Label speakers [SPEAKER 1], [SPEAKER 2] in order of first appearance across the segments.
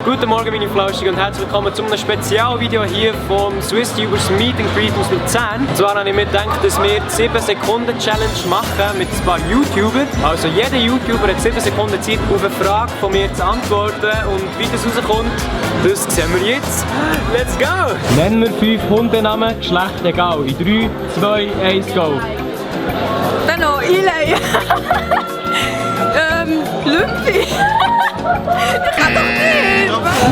[SPEAKER 1] Guten Morgen meine Flauschig und herzlich willkommen zu einem Spezialvideo hier vom SwissTubers Meet and Greet aus Luzern. Und zwar habe ich mir gedacht, dass wir die 7 Sekunden Challenge machen mit ein paar YouTubern. Also jeder YouTuber hat 7 Sekunden Zeit, auf eine Frage von mir zu antworten. Und wie das rauskommt, das sehen wir jetzt. Let's go! Nennen wir 5 Hundenamen, Geschlecht egal. In 3, 2, 1, go!
[SPEAKER 2] Dann noch Eli. Lüppi. Das kann doch nicht.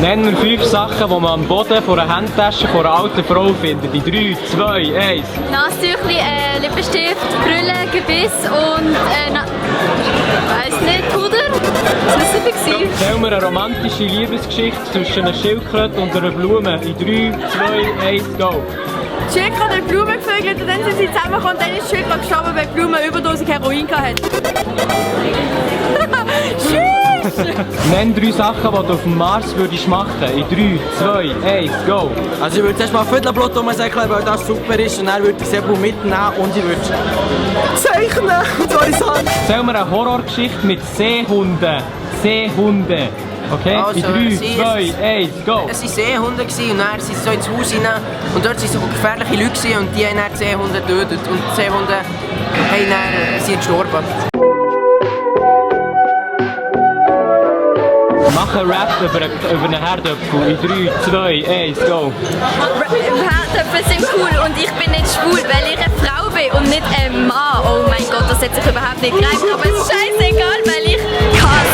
[SPEAKER 1] Nennen wir 5 Sachen, die man am Boden von einer Handtasche von einer alten Frau findet. In 3, 2, 1.
[SPEAKER 3] Nasstüchli, Lippenstift, Brille, Gebiss und weiss nicht, Puder. Das war super.
[SPEAKER 1] Erzähl mir eine romantische Liebesgeschichte zwischen einer Schildkröte und einer Blume. In 3, 2, 1, go!
[SPEAKER 2] Die Schildkröte hat Blumen gevögelt und dann sind sie zusammengekommen und dann ist die Schildkröte gestorben, weil die Blume Überdosis Heroin hatte.
[SPEAKER 1] Nenn 3 Sachen, die du auf dem Mars würdest machen. In 3, 2, 1, go!
[SPEAKER 4] Also ich würde zuerst mal Viertelblut rumsäckeln, weil das super ist und dann würde ich Sebu mitnehmen und ich würde zeichnen und zwar in Sand.
[SPEAKER 1] Erzähl mir eine Horrorgeschichte mit Seehunden. Seehunde. Okay?
[SPEAKER 4] Also,
[SPEAKER 1] in 3, 2, 1, go!
[SPEAKER 4] Es waren Seehunde und dann sind sie so ins Haus rein und dort waren so gefährliche Leute und die haben dann die Seehunde getötet und die Seehunde haben dann, sind gestorben.
[SPEAKER 1] Mach einen Rap über einen Herdöpfel. In 3, 2, 1, go!
[SPEAKER 3] Herdöpfel sind cool und ich bin nicht schwul, weil ich eine Frau bin und nicht ein Mann. Oh mein Gott, das hat sich überhaupt nicht gereicht, aber es ist scheißegal, weil ich kann.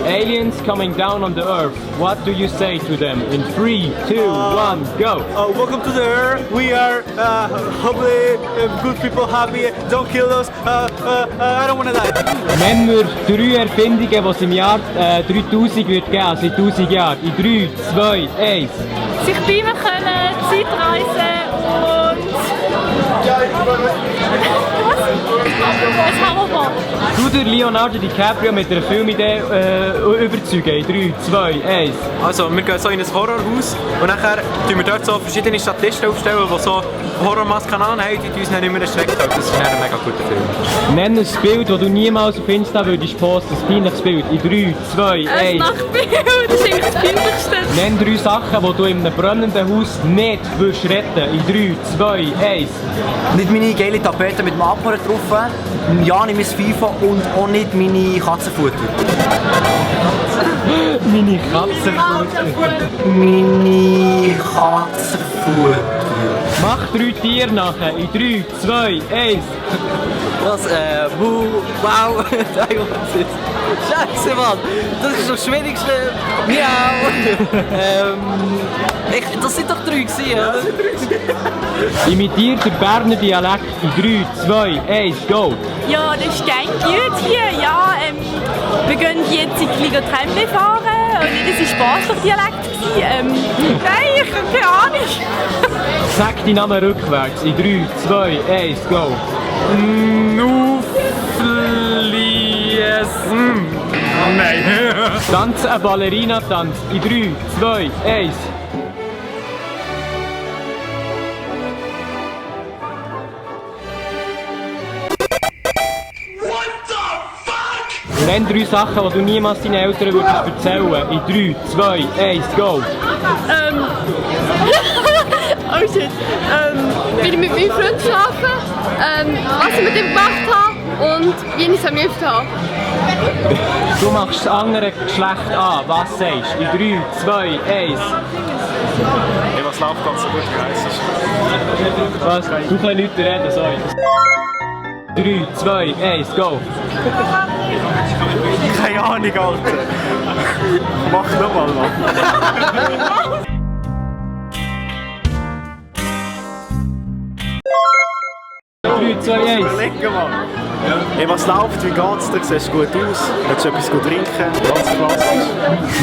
[SPEAKER 1] Aliens coming down on the earth. What do you say to them? In 3, 2, 1, go!
[SPEAKER 5] Welcome to the earth. We are hopefully good people, happy. Don't kill us. I don't want to die.
[SPEAKER 1] Nennen wir 3 Erfindungen, die es im Jahr 3000 wird geben, also in 1000 Jahren. In 3, 2, 1.
[SPEAKER 2] Sich beamen können, Zeitreisen und... Ein Hammerbock.
[SPEAKER 1] Du der Leonardo DiCaprio mit einer Filmidee überzeugen. In 3, 2, 1.
[SPEAKER 5] Also, wir gehen so in ein Horrorhaus und nachher tun wir dort so verschiedene Statisten aufstellen, die so Horrormasken anhaben, die uns dann nicht mehr erschreckt haben. Das ist dann ein mega guter Film.
[SPEAKER 1] Nenn ein Bild, das du niemals auf Insta würdest posten. Ein peinliches Bild. In 3, 2, 1.
[SPEAKER 2] Ein Nachtbild, das ist eigentlich das Peinlichste.
[SPEAKER 1] Nenn 3 Sachen, die du in einem brennenden Haus nicht würdest retten. In 3, 2, 1.
[SPEAKER 4] Nicht meine geile Tapete mit dem Abhörer drauf, ja nicht mein FIFA und auch nicht meine Katzenfutter.
[SPEAKER 1] Meine Katzenfutter.
[SPEAKER 4] Meine Katzenfutter.
[SPEAKER 1] Mach 3 Tiere nachher. In 3, 2, 1.
[SPEAKER 4] Was, wow, Scheiße, Mann! Das ist das Schwierigste. Miau! Das sind doch 3 gewesen, oder?
[SPEAKER 1] Imitiert den Berner Dialekt. In 3, 2, 1, go!
[SPEAKER 2] Ja, das ist geil gut hier. Ja, wir gehen jetzt in die Tramway fahren und das war spaßig Dialekt. Nein, ich habe keine Ahnung.
[SPEAKER 1] Sag deinen Namen rückwärts. In 3, 2, 1, go!
[SPEAKER 5] Nein.
[SPEAKER 1] Tanze eine Ballerina-Tanz. In 3, 2, 1. Nenn 3 Sachen, die du niemals deinen Eltern würdest erzählen. In 3, 2, 1, go!
[SPEAKER 2] Oh shit. Bin ich mit meinem Freund geschlafen, was ich mit ihm gemacht habe und wie ich es am liebsten habe.
[SPEAKER 1] Du machst das andere Geschlecht an. Was sagst du? In 3, 2, 1.
[SPEAKER 5] Hey, was läuft ganz so gut, wie
[SPEAKER 1] Was? Du kannst nicht reden, sorry. 3, 2, 1, go!
[SPEAKER 5] Keine Ahnung, Alter. Mach nochmal, Mann.
[SPEAKER 1] 3, 2, 1.
[SPEAKER 5] Überlegen, Mann. Hey, was läuft? Wie geht's dir? Siehst du gut aus? Willst du etwas gut trinken? Ganz klassisch.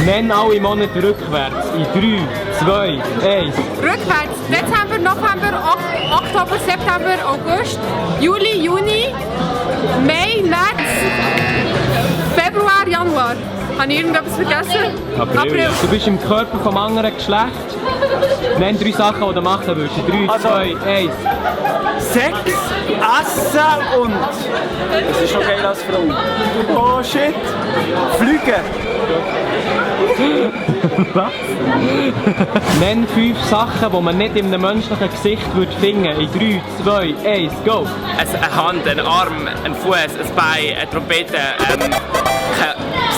[SPEAKER 1] Nenn alle Monate rückwärts. In 3, 2, 1.
[SPEAKER 2] Rückwärts. Dezember, November, Oktober, September, August, Juli, Juni, Mai, März, Februar, Januar. Habe ich irgendetwas vergessen?
[SPEAKER 1] April. Du bist im Körper vom anderen Geschlecht. Nenn 3 Sachen, die du machen würdest. 3, 2, 1.
[SPEAKER 5] Sex, Essen und... Das ist schon geil als Frau. Oh shit. Fliegen.
[SPEAKER 1] Nenn 5 Sachen, die man nicht in einem menschlichen Gesicht finden würde. In 3, 2, 1, go!
[SPEAKER 6] Eine Hand, ein Arm, ein Fuß, ein Bein, eine Trompete.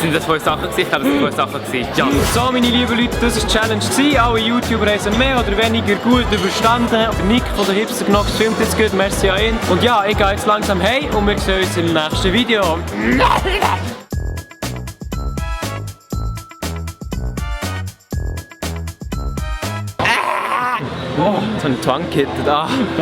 [SPEAKER 6] Sind das 5 Sachen gewesen? Ich glaube, das sind 5 Sachen gewesen. Ja.
[SPEAKER 1] So, meine lieben Leute, das war die Challenge gewesen. Alle YouTuber haben sie mehr oder weniger gut überstanden. Der Nick von der Hipster Knox filmt jetzt gut, merci an ihn. Und ja, ich gehe jetzt langsam heim und wir sehen uns im nächsten Video. Wow, jetzt habe ich die Wand gehittet.